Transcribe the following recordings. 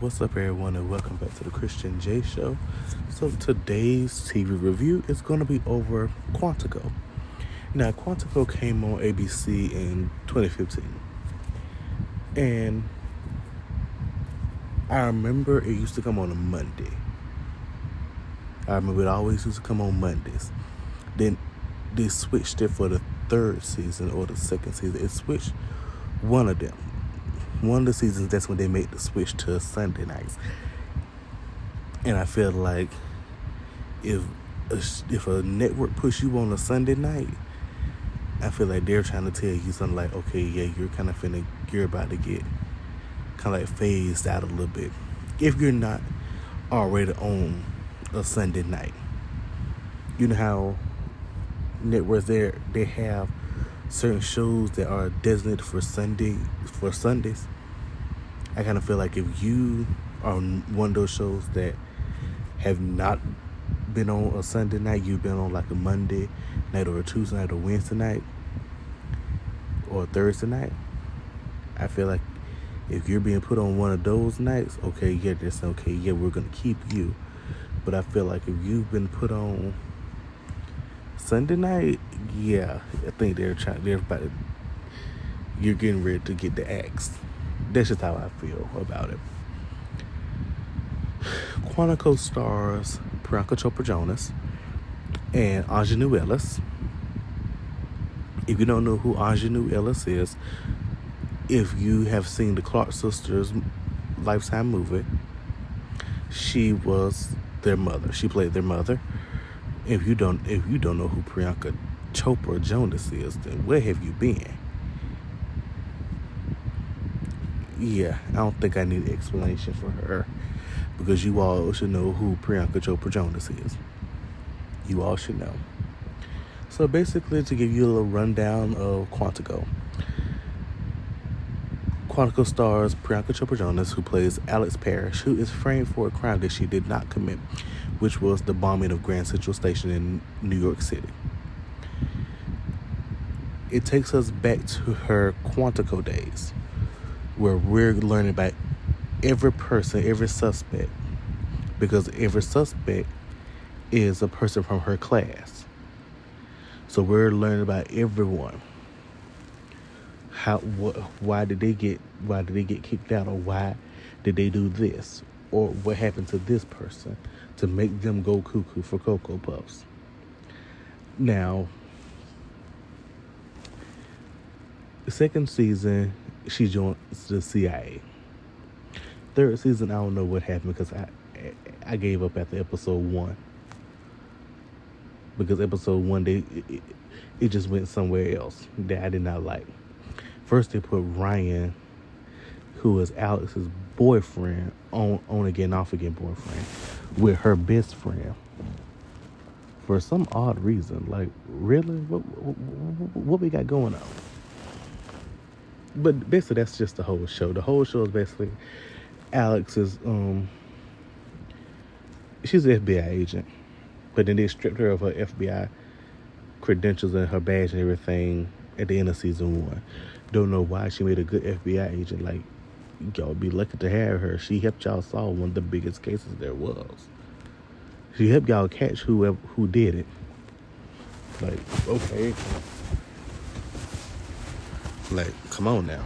What's up, everyone, and welcome back to the Christian J Show. So, today's TV review is going to be over Quantico. Now, Quantico came on ABC in 2015, and I remember it used to come on a Monday. I remember it always used to come on Mondays. Then they switched it for the third season or the second season. It switched one of them. One of the seasons, that's when they made the switch to Sunday nights. And I feel like if a network puts you on a Sunday night, I feel like they're trying to tell you something like, okay, yeah, you're about to get kind of like phased out a little bit. If you're not already on a Sunday night. You know how networks they have certain shows that are designated for Sundays. I kind of feel like if you are one of those shows that have not been on a Sunday night, you've been on like a Monday night or a Tuesday night or Wednesday night or a Thursday night, I feel like if you're being put on one of those nights, okay, yeah, that's okay, yeah, we're going to keep you. But I feel like if you've been put on Sunday night, yeah, I think you're getting ready to get the axe. That's just how I feel about it. Quantico stars Priyanka Chopra Jonas and Aunjanue Ellis. If you don't know who Aunjanue Ellis is, if you have seen the Clark Sisters Lifetime movie, she was their mother. She played their mother. If you don't know who Priyanka Chopra Jonas is, then where have you been? Yeah, I don't think I need an explanation for her, because you all should know who Priyanka Chopra Jonas is. You all should know. So basically, to give you a little rundown of Quantico. Quantico stars Priyanka Chopra Jonas, who plays Alex Parrish, who is framed for a crime that she did not commit, which was the bombing of Grand Central Station in New York City. It takes us back to her Quantico days, where we're learning about every person, every suspect, because every suspect is a person from her class. So we're learning about everyone. Why did they get kicked out, or why did they do this, or what happened to this person to make them go cuckoo for Cocoa Puffs. Now, the second season, she joins the CIA. Third season, I don't know what happened, because I gave up after episode 1. Because episode 1, it just went somewhere else that I did not like. First, they put Ryan, who is Alex's boyfriend, on again, off again boyfriend, with her best friend. For some odd reason. Like, really? What we got going on? But basically, that's just the whole show. The whole show is basically Alex's, she's an FBI agent. But then they stripped her of her FBI credentials and her badge and everything at the end of season 1. Don't know why she made a good FBI agent. Like, y'all be lucky to have her. She helped y'all solve one of the biggest cases there was. She helped y'all catch who did it. Like, okay. Like, come on now.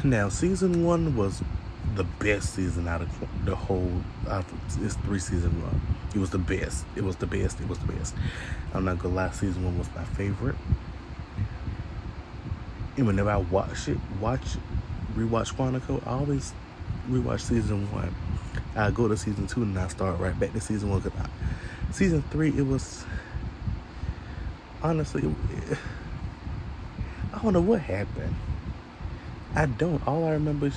Now, season 1 was the best season out of the whole, this 3-season run. It was the best. It was the best. I'm not gonna lie, season 1 was my favorite. And whenever I rewatch Quantico, I always rewatch season 1. I go to season 2 and I start right back to season 1. Because season 3, it was, honestly, I don't know what happened. I don't. All I remember,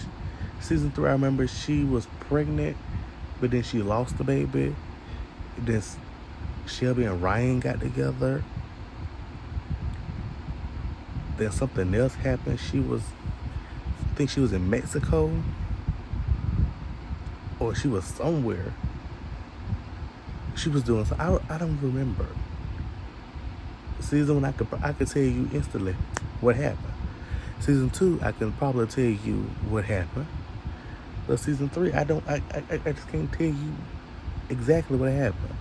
season 3, I remember she was pregnant, but then she lost the baby. Then Shelby and Ryan got together. Then something else happened. I think she was in Mexico, or she was somewhere. She was doing something. I don't remember. Season 1, I could tell you instantly what happened. Season 2, I can probably tell you what happened. But season 3, I just can't tell you exactly what happened.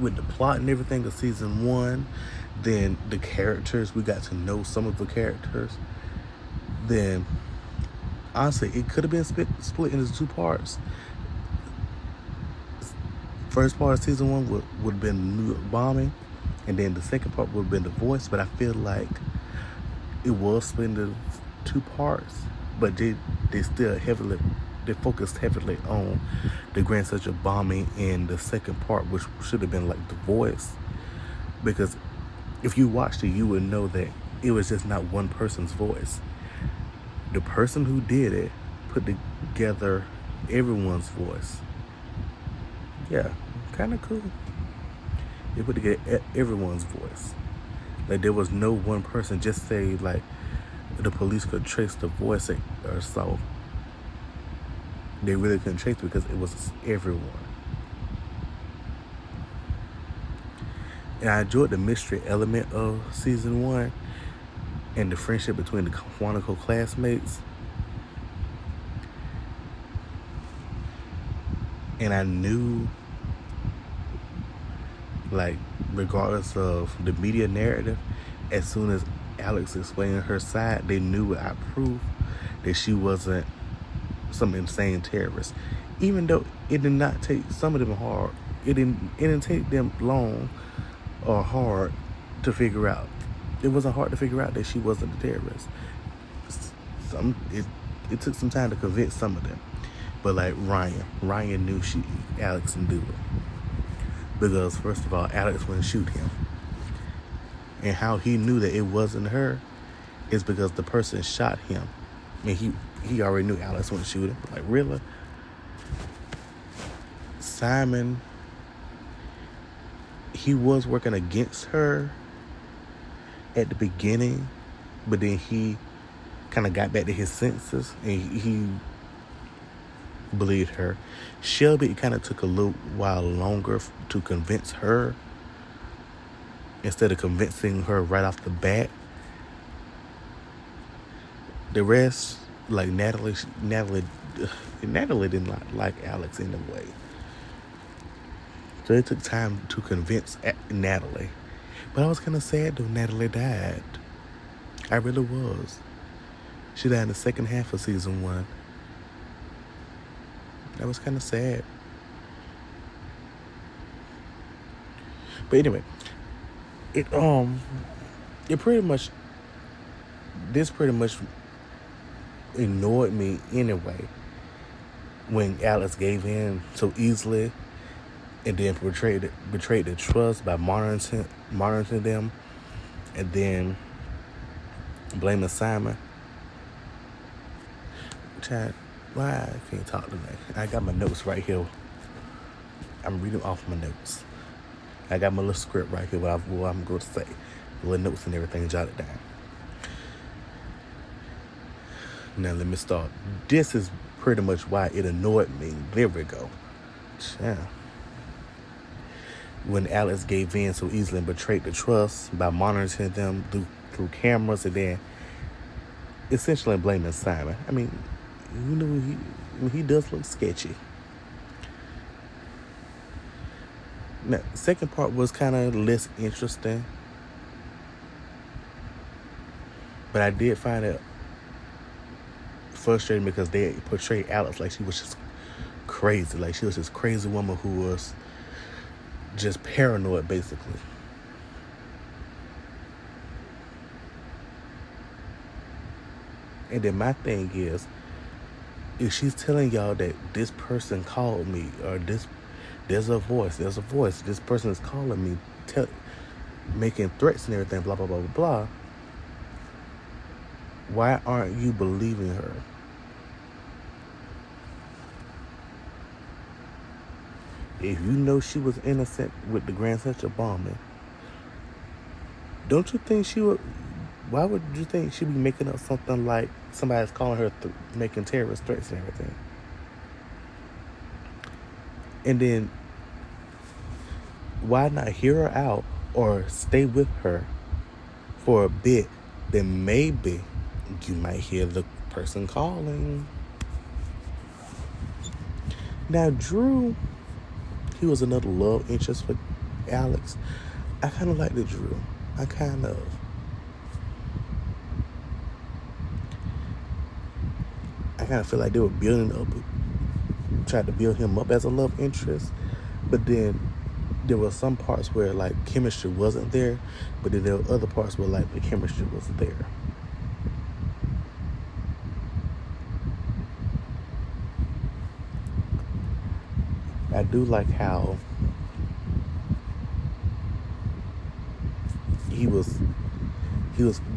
With the plot and everything of season 1, then the characters, we got to know some of the characters. Then, honestly, it could have been split into 2 parts. First part of season 1 would have been New York bombing, and then the second part would have been the voice. But I feel like it was split into 2 parts, but they still they focused heavily on the Grand Central bombing in the second part, which should have been like the voice. Because if you watched it, you would know that it was just not one person's voice. The person who did it put together everyone's voice. Yeah, kind of cool. They put together everyone's voice. Like, there was no one person. Just say, like, the police could trace the voice or so. They really couldn't trace it because it was everyone. And I enjoyed the mystery element of season 1 and the friendship between the Quantico classmates. And I knew, like, regardless of the media narrative, as soon as Alex explained her side, they knew without proof that she wasn't some insane terrorist. Even though it did not take some of them hard, it didn't take them long or hard to figure out. It wasn't hard to figure out that she wasn't a terrorist. It took some time to convince some of them. But like Ryan knew Alex didn't do it. Because first of all, Alex wouldn't shoot him. And how he knew that it wasn't her is because the person shot him. I mean, he already knew Alex wouldn't shoot him. Like, really? Simon, he was working against her at the beginning, but then he kind of got back to his senses and he believed her. Shelby, it kind of took a little while longer to convince her instead of convincing her right off the bat. The rest, like Natalie didn't like Alex in a way. So it took time to convince Natalie. But I was kind of sad though Natalie died. I really was. She died in the second half of season 1. That was kind of sad. But anyway, this pretty much annoyed me anyway when Alex gave in so easily and then betrayed the trust by monitoring them and then blaming Simon. Chad, why I can't talk today? I got my notes right here. I'm reading off my notes. I got my little script right here what I'm going to say. The little notes and everything jotted down. Now let me start. This is pretty much why it annoyed me. There we go. Yeah. When Alex gave in so easily and betrayed the trust by monitoring them through cameras and then essentially blaming Simon. I mean, you know, he does look sketchy. Now, the second part was kind of less interesting. But I did find it frustrating because they portrayed Alex like she was just crazy. Like she was this crazy woman who was just paranoid, basically. And then my thing is, if she's telling y'all that this person called me or there's a voice, this person is calling me, making threats and everything, blah, blah, blah, blah, blah, why aren't you believing her? If you know she was innocent with the Grand Central bombing, don't you think why would you think she'd be making up something like somebody's calling her making terrorist threats and everything? And then why not hear her out or stay with her for a bit then maybe you might hear the person calling. Now, Drew, he was another love interest for Alex. I kind of liked the Drew. I kind of. Feel like they were tried to build him up as a love interest, but then there were some parts where like chemistry wasn't there, but then there were other parts where like the chemistry was there. I do like how he was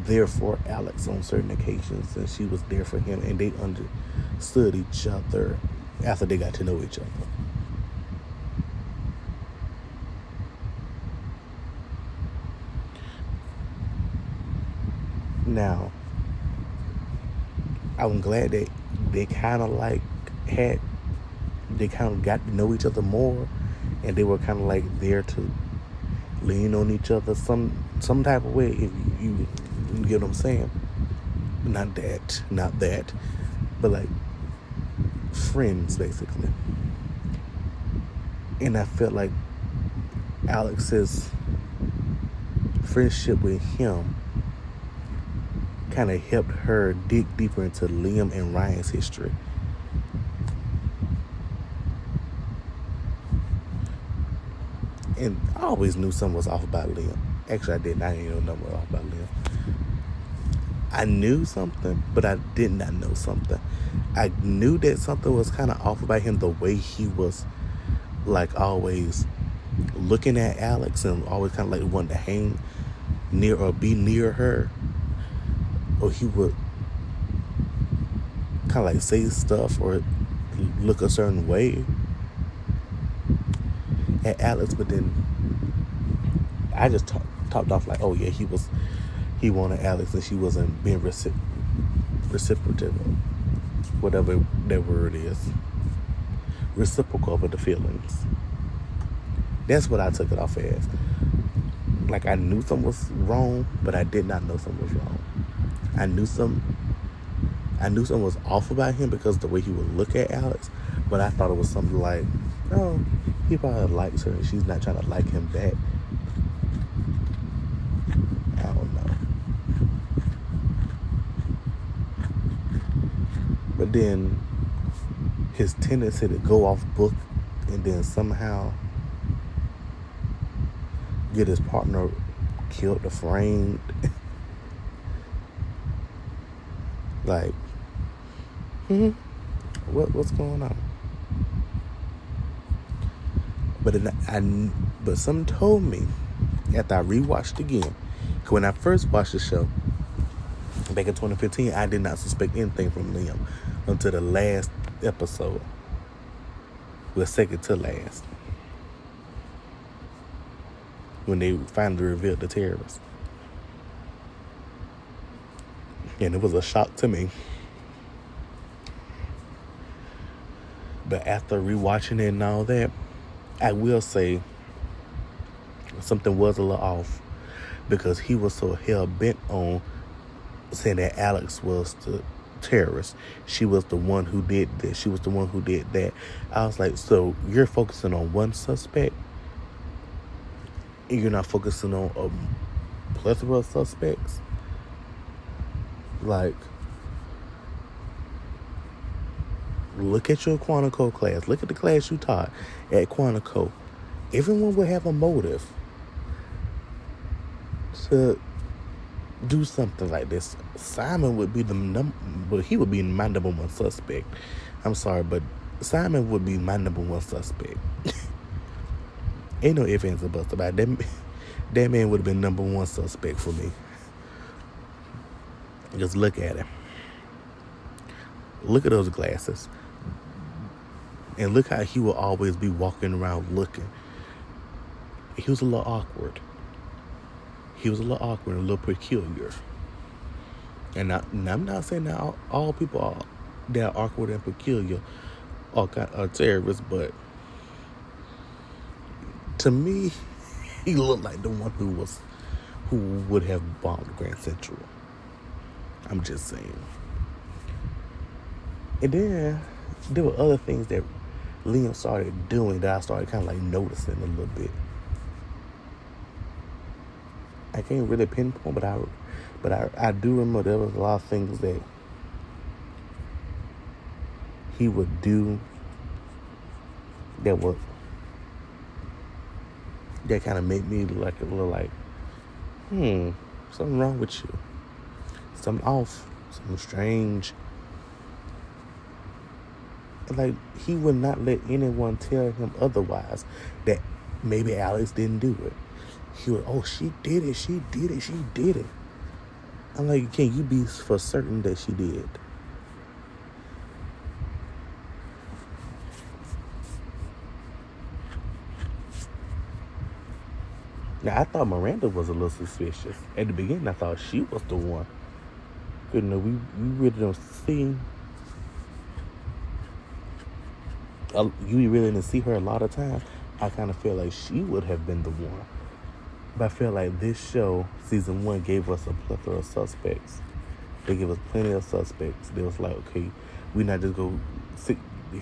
there for Alex on certain occasions, and she was there for him, and they understood each other after they got to know each other. Now, I'm glad that they kind of got to know each other more, and they were kind of like there to lean on each other some type of way, if you get what I'm saying. Not that, but like friends, basically. And I felt like Alex's friendship with him kind of helped her dig deeper into Liam and Ryan's history. And I always knew something was off about Liam. Actually, I didn't. I didn't know nothing was off about Liam. I knew something, but I did not know something. I knew that something was kind of off about him, the way he was, like, always looking at Alex and always kind of like wanting to hang near or be near her. Or he would kind of like say stuff or look a certain way at Alex, but then I just talked off like, oh yeah, he wanted Alex and she wasn't being reciprocative, whatever that word is, reciprocal with the feelings. That's what I took it off as. Like, I knew something was wrong, but I did not know something was wrong. I knew something was off about him because of the way he would look at Alex, but I thought it was something like, oh, he probably likes her and she's not trying to like him back. I don't know. But then his tendency to go off book and then somehow get his partner killed or framed. Like, what's going on? But something told me after I rewatched again. Cause when I first watched the show back in 2015, I did not suspect anything from Liam until the last episode. Well, second to last, when they finally revealed the terrorist. And it was a shock to me. But after rewatching it and all that, I will say something was a little off, because he was so hell-bent on saying that Alex was the terrorist. She was the one who did this. She was the one who did that. I was like, so you're focusing on one suspect and you're not focusing on a plethora of suspects? Like, look at your Quantico class. Look at the class you taught at Quantico. Everyone would have a motive to do something like this. Simon would be he would be my number one suspect. I'm sorry, but Simon would be my number one suspect. Ain't no ifs, ands, or buts about it. That man would have been number one suspect for me. Just look at him. Look at those glasses. And look how he will always be walking around looking. He was a little awkward. And a little peculiar. And I'm not saying that all people that are awkward and peculiar are terrorists, but to me, he looked like the one who would have bombed Grand Central. I'm just saying. And then there were other things that Liam started doing that I started kind of like noticing a little bit. I can't really pinpoint, but I do remember there was a lot of things that he would do that kind of made me like a little like, something wrong with you, something off, something strange. Like, he would not let anyone tell him otherwise that maybe Alex didn't do it. He would, oh, she did it. I'm like, can you be for certain that she did? Now, I thought Miranda was a little suspicious. At the beginning, I thought she was the one. You know, we really don't see... You really didn't see her a lot of times. I kind of feel like she would have been the one. But I feel like this show, season 1, gave us a plethora of suspects. They gave us plenty of suspects. They was like, okay, we not just go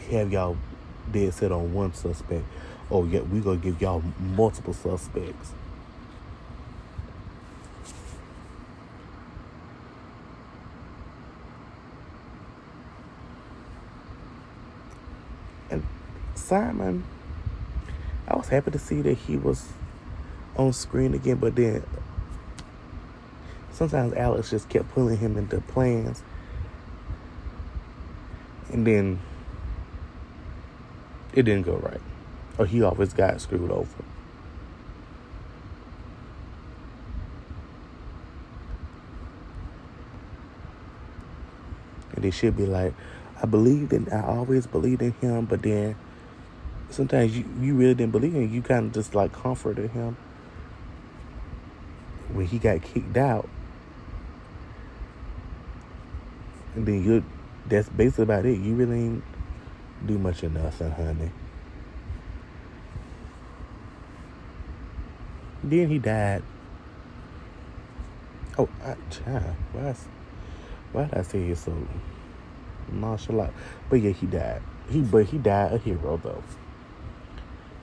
have y'all dead set on one suspect. Oh, yeah, we gonna give y'all multiple suspects. And Simon, I was happy to see that he was on screen again, but then sometimes Alex just kept pulling him into plans, and then it didn't go right, or he always got screwed over. And they should be like, I always believed in him, but then sometimes you really didn't believe in him. You kind of just like comforted him when he got kicked out. And then that's basically about it. You really ain't do much of nothing, honey. Then he died. Oh, child, why did I say he so nonchalant? But yeah, he died. He died a hero though,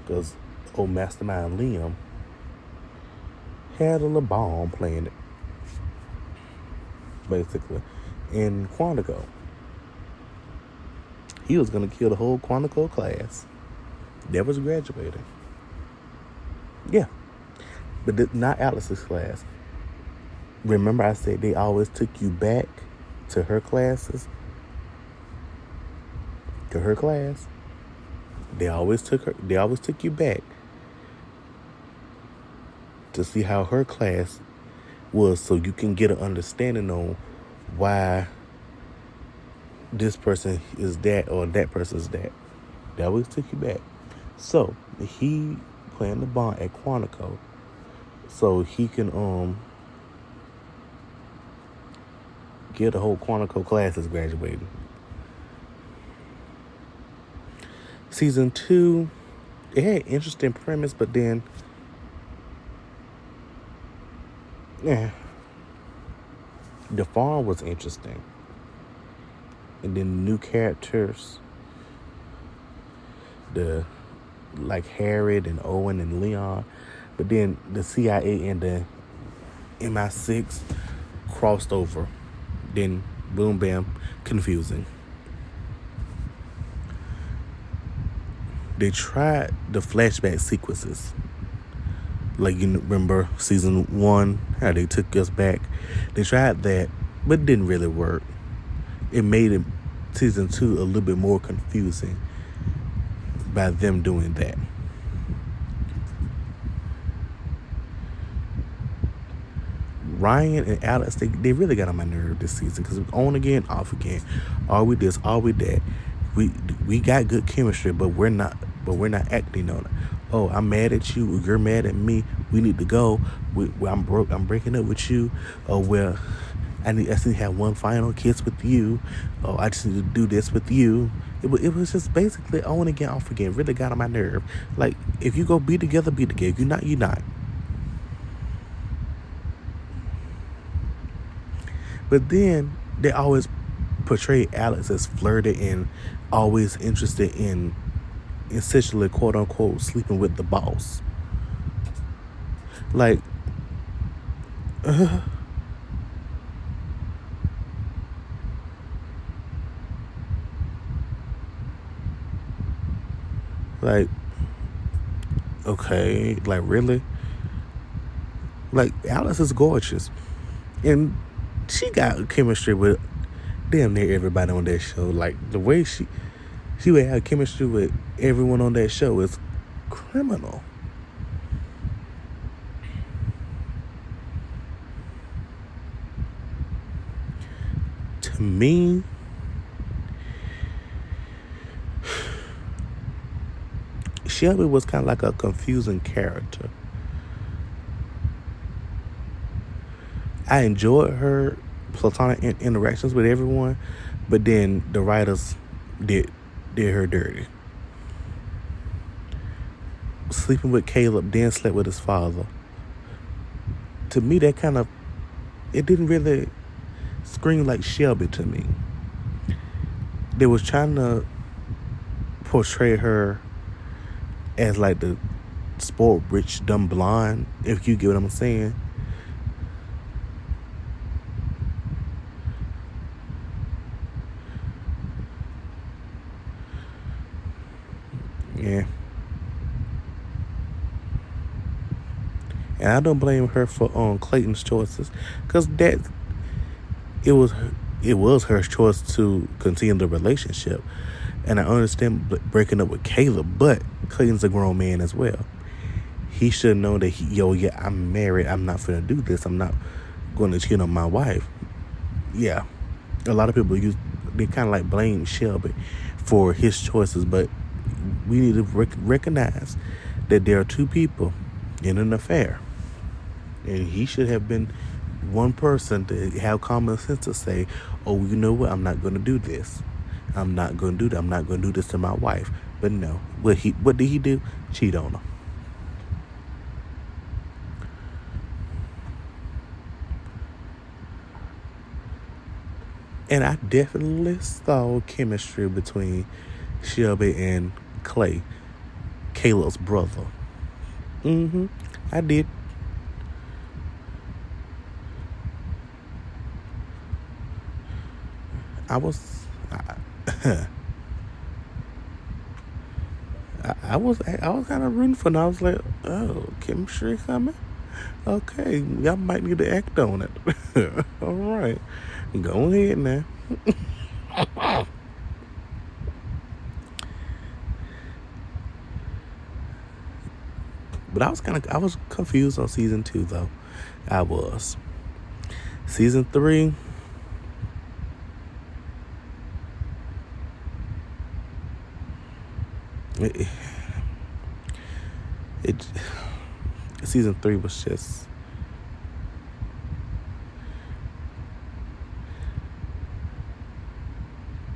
because old Mastermind Liam had a little bomb playing it, basically, in Quantico. He was gonna kill the whole Quantico class that was graduating. Yeah, but not Alice's class. Remember I said they always took you back to her classes? To her class? They always took you back to see how her class was, so you can get an understanding on why this person is that or that person is that. They always took you back. So he playing the bond at Quantico so he can get the whole Quantico classes graduating. Season 2, it had an interesting premise, but then the farm was interesting. And then new characters, like Harriet and Owen and Leon, but then the CIA and the MI6 crossed over. Then boom, bam, confusing. They tried the flashback sequences. Like, you remember season 1, how they took us back. They tried that, but it didn't really work. It made season 2 a little bit more confusing by them doing that. Ryan and Alex, they really got on my nerve this season, because on again, off again. Are we this? Are we that? We got good chemistry, but we're not acting on it. Oh, I'm mad at you. You're mad at me. We need to go. I'm breaking up with you. Oh, well, I just need to have one final kiss with you. Oh, I just need to do this with you. It was just basically on again, off again. Really got on my nerve. Like, if you go be together, be together. If you're not, you're not. But then they always portray Alex as flirty and always interested in essentially quote unquote sleeping with the boss. Like, like, okay, like really? Like, Alex is gorgeous. And she got chemistry with damn near everybody on that show. Like, the way she would have chemistry with everyone on that show is criminal. To me, Shelby was kind of like a confusing character. I enjoyed her platonic interactions with everyone, but then the writers did her dirty. Sleeping with Caleb, then slept with his father. To me, that kind of, it didn't really scream like Shelby to me. They was trying to portray her as like the spoiled, rich, dumb blonde, if you get what I'm saying. Yeah. And I don't blame her for Clayton's choices, because it was her choice to continue the relationship. And I understand breaking up with Caleb, but Clayton's a grown man as well. He should know that I'm married. I'm not finna do this. I'm not going to cheat on my wife. Yeah, a lot of people they kind of like blame Shelby for his choices, but we need to recognize that there are two people in an affair, and he should have been one person to have common sense to say, "Oh, you know what? I'm not going to do this. I'm not going to do that. I'm not going to do this to my wife." But no, what did he do? Cheat on her. And I definitely saw chemistry between Shelby and Clay, Caleb's brother. I did. I was I was kind of rooting for it. I was like, oh, chemistry coming? Okay, y'all might need to act on it. All right, go ahead now. But I was confused on season 2 though. I was. Season 3. Season 3 was just,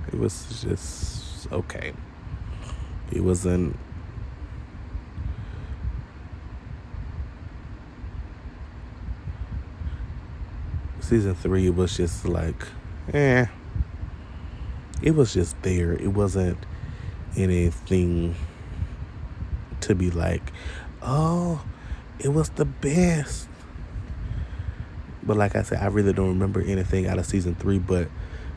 it was just okay. It wasn't. Season 3 was just like, it was just there. It wasn't anything to be like, oh, it was the best. But like I said, I really don't remember anything out of season 3, but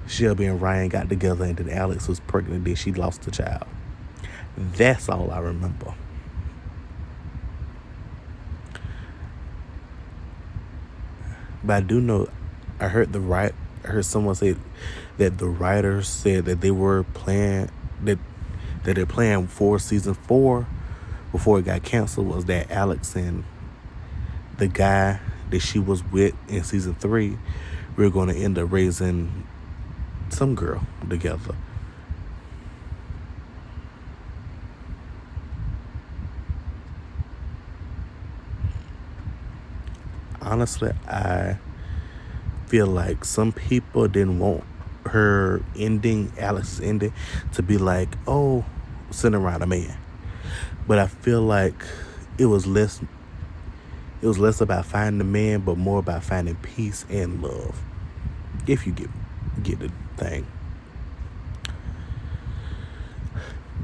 Shelby and Ryan got together and then Alex was pregnant and then she lost the child. That's all I remember. But I do know, I heard someone say that the writers said that they were planning, that their plan for season 4 before it got canceled was that Alex and the guy that she was with in season 3 were going to end up raising some girl together. Honestly, I feel like some people didn't want her ending, Alex's ending, to be like, oh, sitting around a man. But I feel like it was less about finding the man, but more about finding peace and love. If you get the thing.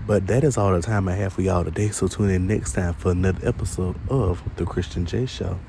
But that is all the time I have for y'all today. So tune in next time for another episode of The Christian J Show.